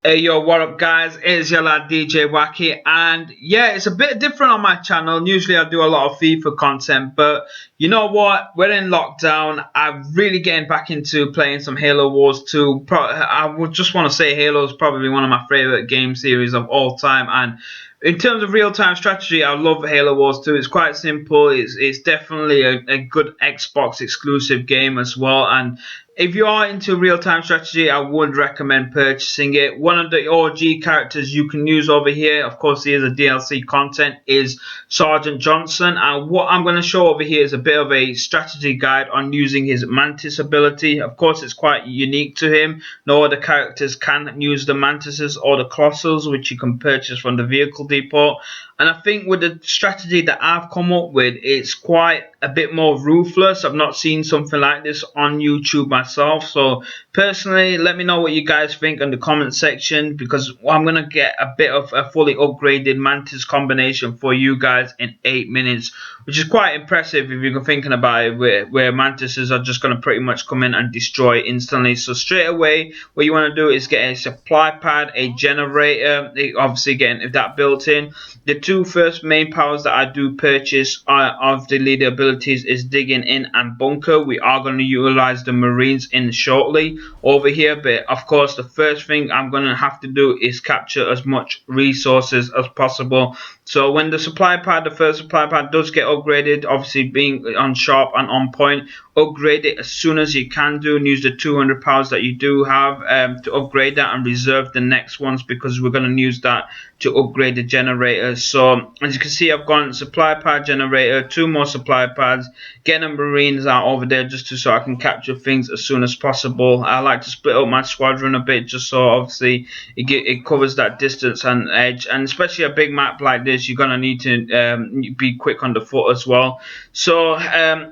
Hey yo, what up guys? It's your lad DJ Wacky, and yeah, it's a bit different on my channel. Usually I do a lot of FIFA content, but you know what? We're in lockdown. I'm really getting back into playing some Halo Wars 2. I would just want to say Halo is probably one of my favorite game series of all time, and in terms of real-time strategy, I love Halo Wars 2. It's quite simple. It's definitely a good Xbox exclusive game as well, and if you are into real-time strategy, I would recommend purchasing it. One of the OG characters you can use over here, of course, he is a DLC content, is Sgt Johnson. And what I'm going to show over here is a bit of a strategy guide on using his Mantis ability. Of course, it's quite unique to him. No other characters can use the Mantises or the Colossals, which you can purchase from the vehicle depot. And I think with the strategy that I've come up with, it's quite a bit more ruthless. I've not seen something like this on YouTube myself. So personally, let me know what you guys think in the comment section, because I'm going to get a bit of a fully upgraded Mantis combination for you guys in 8 minutes, which is quite impressive if you're thinking about it, where Mantises are just going to pretty much come in and destroy instantly. So straight away, what you want to do is get a supply pad, a generator, obviously getting that built in. The two first main powers that I do purchase of the leader abilities is digging in and bunker. We are going to utilize the marines in shortly over here, but of course the first thing I'm going to have to do is capture as much resources as possible. So when the first supply pad does get upgraded, obviously being on sharp and on point, upgrade it as soon as you can do, and use the 200 pounds that you do have to upgrade that, and reserve the next ones, because we're going to use that to upgrade the generators. So as you can see, I've gone supply pad, generator, 2 more supply pads, getting marines out over there just so I can capture things as soon as possible. I like to split up my squadron a bit, just so obviously it covers that distance and edge, and especially a big map like this, you're gonna need to be quick on the foot as well. So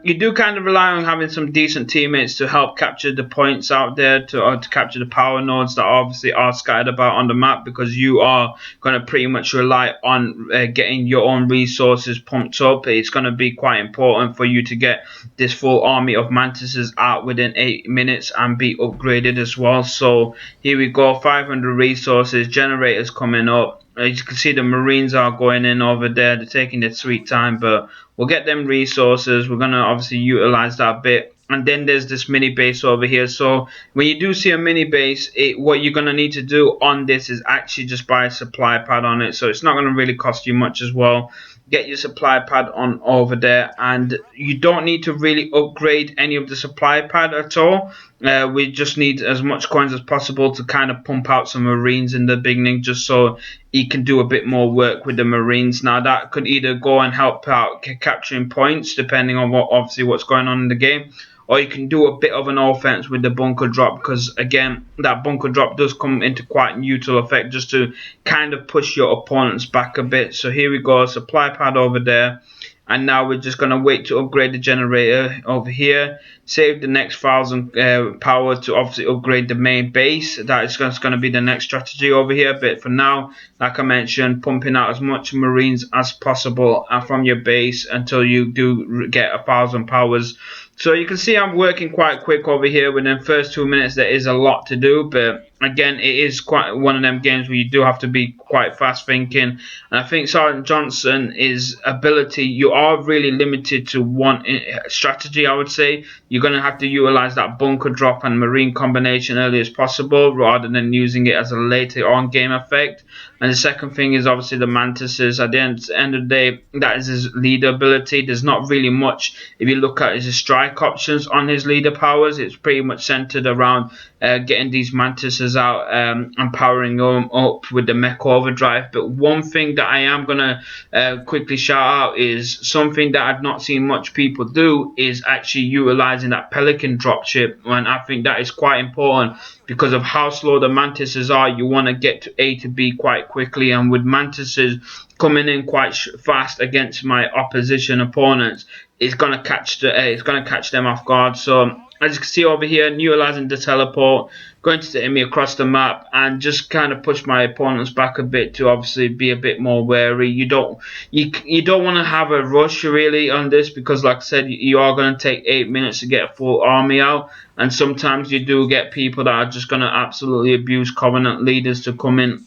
you do kind of rely on having some decent teammates to help capture the points out there, to capture the power nodes that obviously are scattered about on the map, because you are going to pretty much rely on getting your own resources pumped up. It's going to be quite important for you to get this full army of Mantises out within 8 minutes and be upgraded as well. So here we go, 500 resources, generators coming up. As you can see, the marines are going in over there. They're taking their sweet time, but we'll get them resources. We're going to obviously utilize that bit. And then there's this mini base over here. So when you do see a mini base, what you're going to need to do on this is actually just buy a supply pad on it. So it's not going to really cost you much as well. Get your supply pad on over there, and you don't need to really upgrade any of the supply pad at all. We just need as much coins as possible to kind of pump out some marines in the beginning, just so he can do a bit more work with the marines. Now that could either go and help out capturing points, depending on what's going on in the game, or you can do a bit of an offense with the bunker drop, because again, that bunker drop does come into quite neutral effect, just to kind of push your opponents back a bit. So here we go, supply pad over there, and now we're just going to wait to upgrade the generator over here, save the next 1000 power to obviously upgrade the main base. That is going to be the next strategy over here, but for now, like I mentioned, pumping out as much marines as possible from your base until you do get 1000 powers. So you can see I'm working quite quick over here. Within the first 2 minutes, there is a lot to do, but again, it is quite one of them games where you do have to be quite fast thinking. And I think Sgt Johnson, his ability, you are really limited to one strategy, I would say. You're going to have to utilize that bunker drop and marine combination early as possible, rather than using it as a later on game effect. And the second thing is obviously the Mantises. At the end of the day, that is his leader ability. There's not really much, if you look at his strike options on his leader powers, it's pretty much centered around getting these Mantises out and powering them up with the mech overdrive. But one thing that I am going to quickly shout out is something that I've not seen much people do, is actually utilizing that Pelican dropship, and I think that is quite important because of how slow the Mantises are. You want to get to A to B quite quickly, and with Mantises coming in quite fast against my opposition opponents, it's gonna catch them off guard. So as you can see over here, utilizing the teleport, going to the enemy across the map, and just kind of push my opponents back a bit to obviously be a bit more wary. You don't want to have a rush really on this, because like I said, you are going to take 8 minutes to get a full army out, and sometimes you do get people that are just going to absolutely abuse Covenant leaders to come in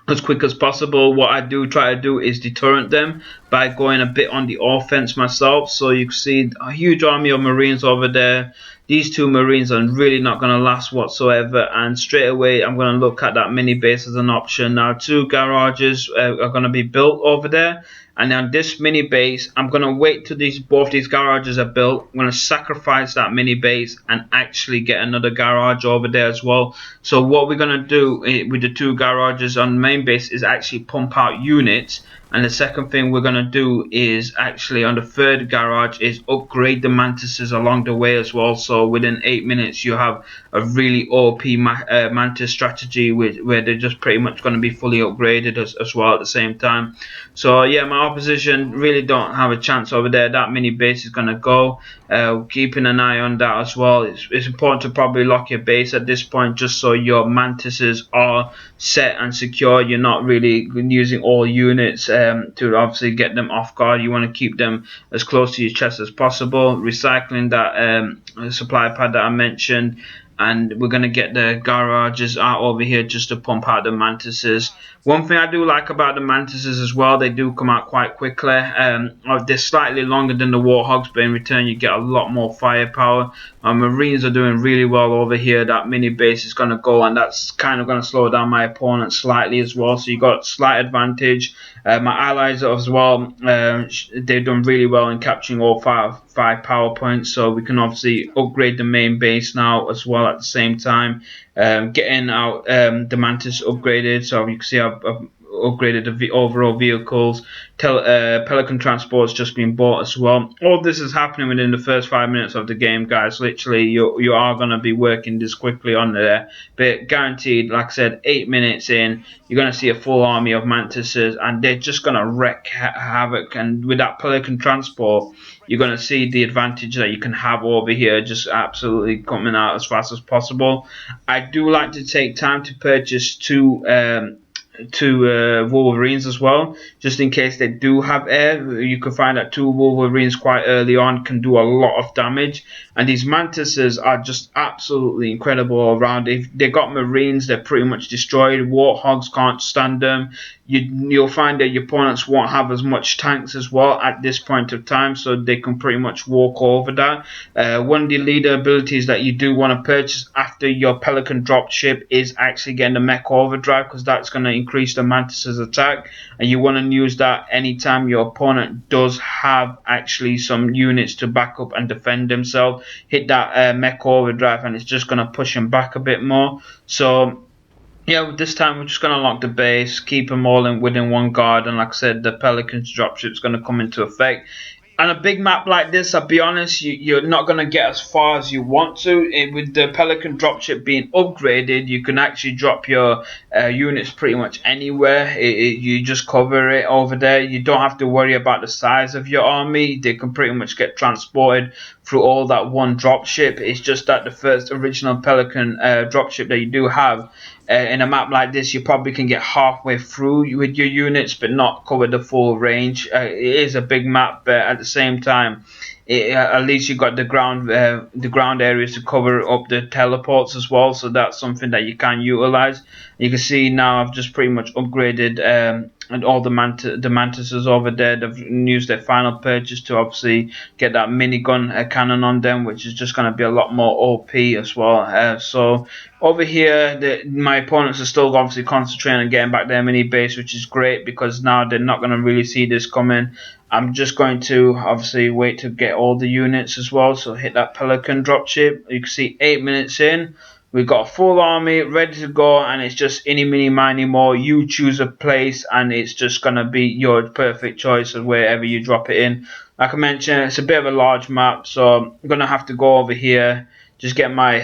as quick as possible. What I do try to do is deterrent them by going a bit on the offense myself. So you can see a huge army of Marines over there. These two Marines are really not going to last whatsoever, and straight away I'm going to look at that mini base as an option. Now 2 garages are going to be built over there, and on this mini base I'm going to wait till both these garages are built. I'm going to sacrifice that mini base and actually get another garage over there as well. So what we're going to do with the 2 garages on the main base is actually pump out units, and the second thing we're going to do is actually on the 3rd garage is upgrade the Mantises along the way as well. So within 8 minutes you have a really OP Mantis strategy where they're just pretty much going to be fully upgraded as well at the same time. So yeah, my opposition really don't have a chance over there. That mini base is going to go. Keeping an eye on that as well. It's important to probably lock your base at this point, just so your Mantises are set and secure. You're not really using all units to obviously get them off guard. You want to keep them as close to your chest as possible. Recycling that supply pad that I mentioned, and we're going to get the garages out over here just to pump out the Mantises. One thing I do like about the Mantises as well, they do come out quite quickly. They're slightly longer than the Warthogs, but in return you get a lot more firepower. Our Marines are doing really well over here. That mini base is going to go, and that's kind of going to slow down my opponent slightly as well. So you got slight advantage. My allies as well, they've done really well in capturing all five power points. So we can obviously upgrade the main base now as well at the same time. Getting out the Mantis upgraded, so you can see I've upgraded the overall vehicles. Pelican transport's just been bought as well. All this is happening within the first 5 minutes of the game, guys. Literally, you are going to be working this quickly on there, but guaranteed, like I said, 8 minutes in, you're going to see a full army of Mantises, and they're just going to wreak havoc. And with that Pelican transport, you're going to see the advantage that you can have over here, just absolutely coming out as fast as possible. I do like to take time to purchase two Wolverines as well, just in case they do have air. You can find that 2 Wolverines quite early on can do a lot of damage, and these Mantises are just absolutely incredible all around. If they got Marines, they're pretty much destroyed. Warthogs can't stand them. You'll find that your opponents won't have as much tanks as well at this point of time, so they can pretty much walk over that. One of the leader abilities that you do want to purchase after your Pelican drop ship is actually getting the Mech Overdrive, because that's going to increase the Mantis's attack, and you want to use that anytime your opponent does have actually some units to back up and defend themselves. Hit that Mech Overdrive, and it's just going to push them back a bit more. So yeah, this time we're just going to lock the base, keep them all within one guard, and like I said, the Pelican's dropship is going to come into effect. On a big map like this, I'll be honest, you're not going to get as far as you want to. With the Pelican dropship being upgraded, you can actually drop your units pretty much anywhere. You just cover it over there. You don't have to worry about the size of your army. They can pretty much get transported through all that one dropship. It's just that the first original Pelican dropship that you do have, in a map like this, you probably can get halfway through with your units but not cover the full range. It is a big map, but at the same time, at least you got the ground areas to cover up the teleports as well, so that's something that you can utilize. You can see now I've just pretty much upgraded and all the Mantises over there. They've used their final purchase to obviously get that minigun cannon on them, which is just going to be a lot more OP as well. So over here, my opponents are still obviously concentrating on getting back their mini base, which is great, because now they're not going to really see this coming. I'm just going to obviously wait to get all the units as well. So hit that Pelican dropship. You can see 8 minutes in, we've got a full army ready to go, and it's just any, mini, miny, more. You choose a place, and it's just going to be your perfect choice of wherever you drop it in. Like I mentioned, it's a bit of a large map, so I'm going to have to go over here, just get my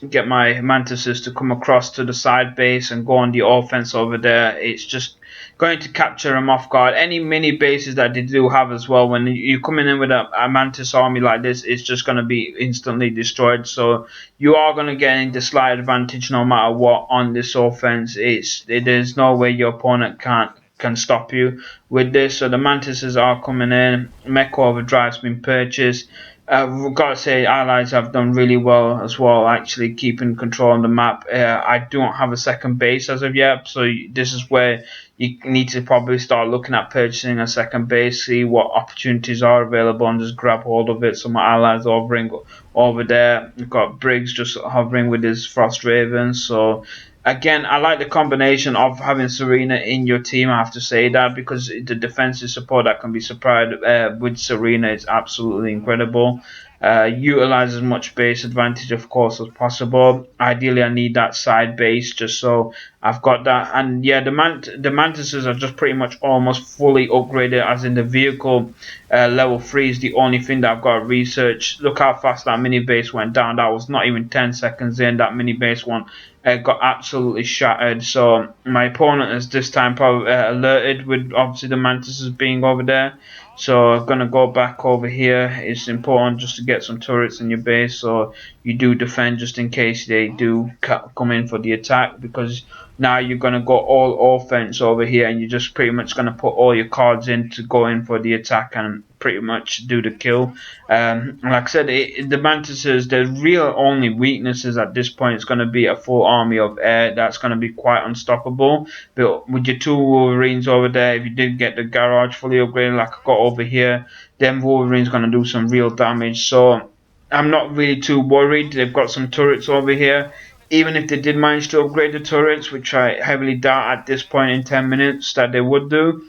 Mantises to come across to the side base and go on the offense over there. It's just going to capture them off guard. Any mini bases that they do have as well, when you're coming in with a Mantis army like this, it's just going to be instantly destroyed. So you are going to get the slight advantage no matter what on this offense. There's no way your opponent can stop you with this. So the Mantises are coming in. Mech Overdrive's been purchased. We've got to say, allies have done really well as well, actually keeping control on the map. I don't have a second base as of yet, so this is where you need to probably start looking at purchasing a second base, see what opportunities are available, and just grab hold of it. So my allies hovering over there. We've got Briggs just hovering with his Frost Ravens. So again, I like the combination of having Serena in your team. I have to say that, because the defensive support that can be supplied with Serena is absolutely incredible. Utilize as much base advantage, of course, as possible. Ideally, I need that side base just so I've got that. And yeah, the Mantises are just pretty much almost fully upgraded, as in the vehicle level 3 is the only thing that I've got to research. Look how fast that mini base went down. That was not even 10 seconds in. That mini base one got absolutely shattered. So my opponent is this time probably alerted with obviously the Mantises being over there. So I'm going to go back over here. It's important just to get some turrets in your base, so you do defend just in case they do come in for the attack, because now you're going to go all offense over here, and you're just pretty much going to put all your cards in to go in for the attack and pretty much do the kill. Like I said, the Mantises, the real only weaknesses at this point is going to be a full army of air. That's going to be quite unstoppable. But with your two Wolverines over there, if you did get the garage fully upgraded like I got over here, then Wolverine's going to do some real damage. So I'm not really too worried. They've got some turrets over here. Even if they did manage to upgrade the turrets, which I heavily doubt at this point in 10 minutes that they would do,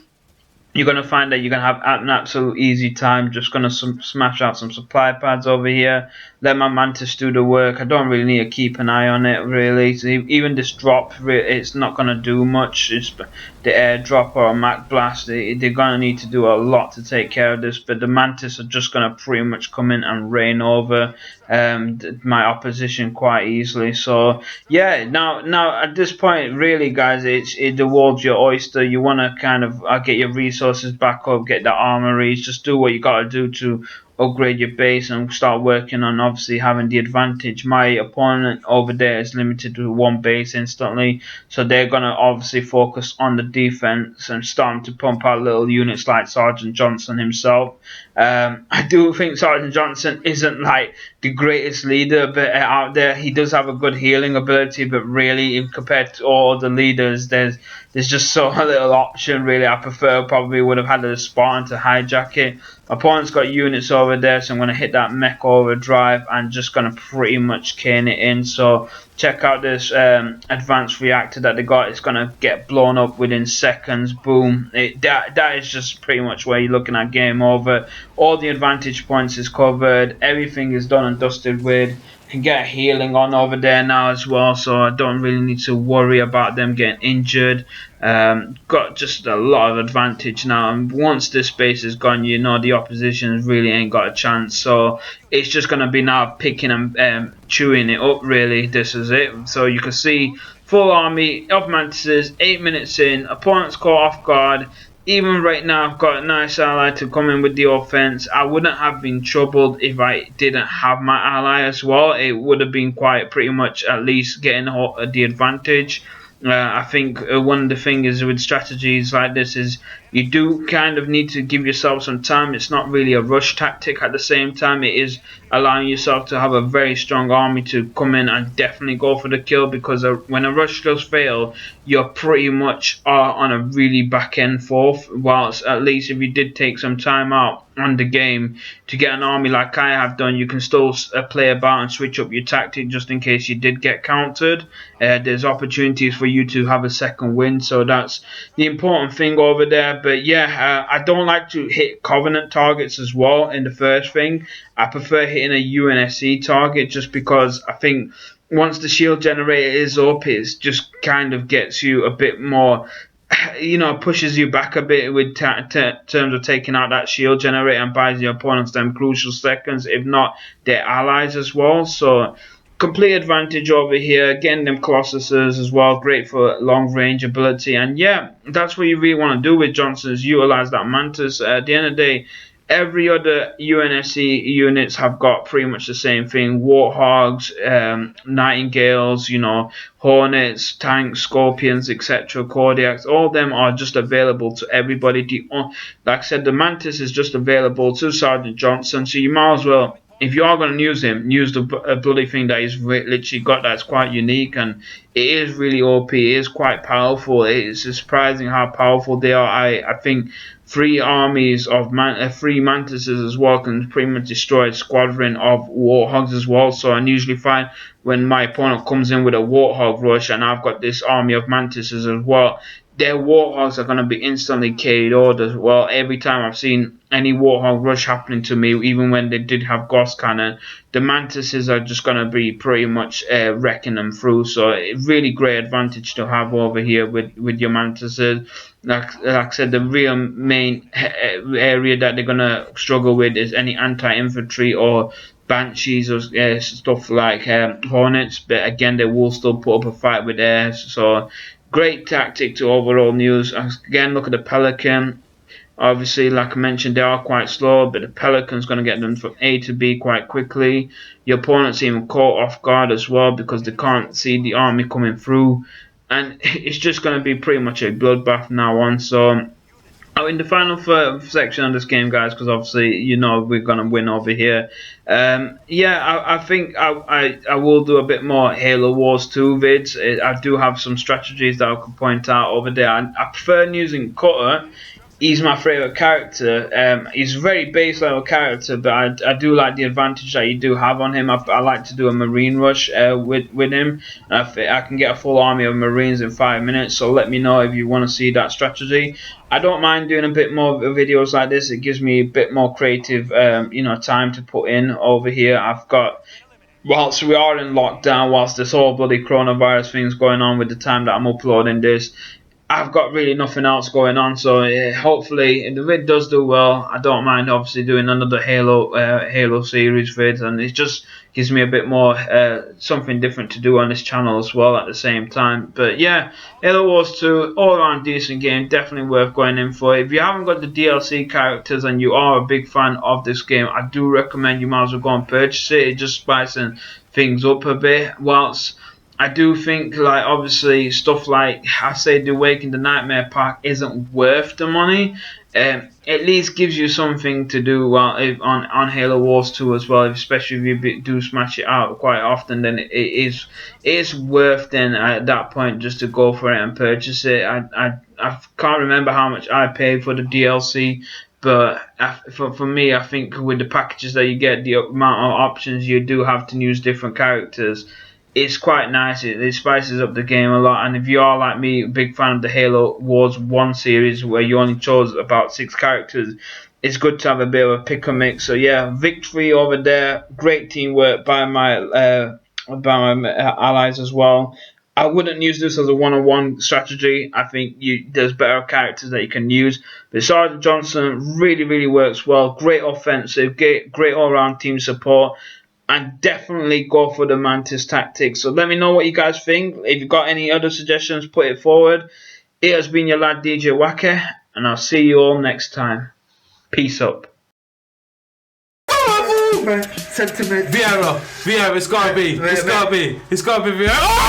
you're going to find that you're going to have an absolute easy time. Just going to smash out some supply pads over here. Let my Mantis do the work. I don't really need to keep an eye on it, really. So even this drop, it's not going to do much. It's the airdrop or a Mac Blast. They're going to need to do a lot to take care of this. But the Mantis are just going to pretty much come in and reign over my opposition quite easily. So yeah, now at this point, really, guys, the world's your oyster. You want to kind of get your resources back up, get the armories, just do what you got to do to upgrade your base and start working on obviously having the advantage. My opponent over there is limited to one base instantly, so they're going to obviously focus on the defense and starting to pump out little units like Sgt Johnson himself. I do think Sgt Johnson isn't like the greatest leader but out there. He does have a good healing ability, but really, if compared to all the leaders, there's just so little option. Really, I probably would have had a Spartan to hijack it. Opponent's got units over there, so I'm going to hit that Mech Overdrive and just going to pretty much cane it in. So check out this advanced reactor that they got. It's going to get blown up within seconds. Boom. That is just pretty much where you're looking at game over. All the advantage points is covered. Everything is done and dusted with. Can get healing on over there now as well, so I don't really need to worry about them getting injured. Got just a lot of advantage now, and once this base is gone, you know the opposition really ain't got a chance. So it's just going to be now picking and chewing it up, really. This is it. So you can see full army of Mantises, 8 minutes in, opponent's caught off guard. Even right now, I've got a nice ally to come in with the offense. I wouldn't have been troubled if I didn't have my ally as well. It would have been quite pretty much at least getting the advantage. I think one of the things with strategies like this is you do kind of need to give yourself some time. It's not really a rush tactic. At the same time, it is allowing yourself to have a very strong army to come in and definitely go for the kill, because when a rush does fail, you're pretty much on a really back end fourth. Whilst at least if you did take some time out on the game to get an army like I have done, you can still play about and switch up your tactic just in case you did get countered. There's opportunities for you to have a second win, so that's the important thing over there. But yeah, I don't like to hit Covenant targets as well in the first thing. I prefer hitting a UNSC target just because I think once the shield generator is up, it just kind of gets you a bit more, you know, pushes you back a bit with terms of taking out that shield generator and buys your opponents them crucial seconds, if not their allies as well. So complete advantage over here. Getting them Colossuses as well, great for long range ability. And yeah, that's what you really want to do with Johnson, is utilize that Mantis. At the end of the day, every other UNSC units have got pretty much the same thing: Warthogs, Nightingales, you know, Hornets, Tanks, Scorpions, etc., Cordiacs. All of them are just available to everybody. Like I said, the Mantis is just available to Sergeant Johnson, so you might as well, if you are going to use him, use the bloody thing that he's literally got that's quite unique, and it is really OP. It is quite powerful. It's surprising how powerful they are. I think three armies of three Mantises as well can pretty much destroy a squadron of Warthogs as well. So I usually find when my opponent comes in with a Warthog rush and I've got this army of Mantises as well, their Warthogs are going to be instantly KO'd as well. Every time I've seen any Warthog rush happening to me, even when they did have Ghost Cannon, the Mantises are just going to be pretty much wrecking them through. So really great advantage to have over here with your Mantises. Like I said, the real main area that they're going to struggle with is any anti-infantry or Banshees or stuff like Hornets. But again, they will still put up a fight with theirs. So great tactic to overall news. Again, look at the Pelican. Obviously, like I mentioned, they are quite slow, but the Pelican's going to get them from A to B quite quickly. Your opponent's even caught off guard as well because they can't see the army coming through. And it's just going to be pretty much a bloodbath now on. So in the final section of this game, guys, because obviously you know we're gonna win over here. Yeah, I think I will do a bit more Halo Wars 2 vids. I do have some strategies that I could point out over there. I prefer using Cutter. He's my favourite character. He's a very base level character, but I do like the advantage that you do have on him. I like to do a Marine Rush with him. I can get a full army of Marines in 5 minutes, so let me know if you want to see that strategy. I don't mind doing a bit more videos like this. It gives me a bit more creative time to put in over here. I've got, whilst we are in lockdown, whilst this whole bloody coronavirus thing's going on with the time that I'm uploading this, I've got really nothing else going on, so hopefully if the vid does do well, I don't mind obviously doing another Halo series vid, and it just gives me a bit more something different to do on this channel as well at the same time. But yeah, Halo Wars 2, all around decent game, definitely worth going in for. If you haven't got the DLC characters and you are a big fan of this game, I do recommend you might as well go and purchase it. It just spicing things up a bit, whilst I do think, like, obviously stuff like, I say, the Wake in the Nightmare pack isn't worth the money. At least gives you something to do on Halo Wars 2 as well, especially if you do smash it out quite often. Then it is worth then at that point just to go for it and purchase it. I can't remember how much I paid for the DLC, but for me, I think with the packages that you get, the amount of options you do have to use different characters, it's quite nice. It spices up the game a lot. And if you are like me, a big fan of the Halo Wars 1 series where you only chose about 6 characters, it's good to have a bit of a pick and mix. So yeah, victory over there. Great teamwork by my allies as well. I wouldn't use this as a one-on-one strategy. I think there's better characters that you can use. But Sergeant Johnson really works well. Great offensive, great all-round team support. And definitely go for the Mantis tactics. So let me know what you guys think. If you've got any other suggestions, put it forward. It has been your lad DJ Waka, and I'll see you all next time. Peace up. Sentiment. Vieira, it's gotta be Vieira.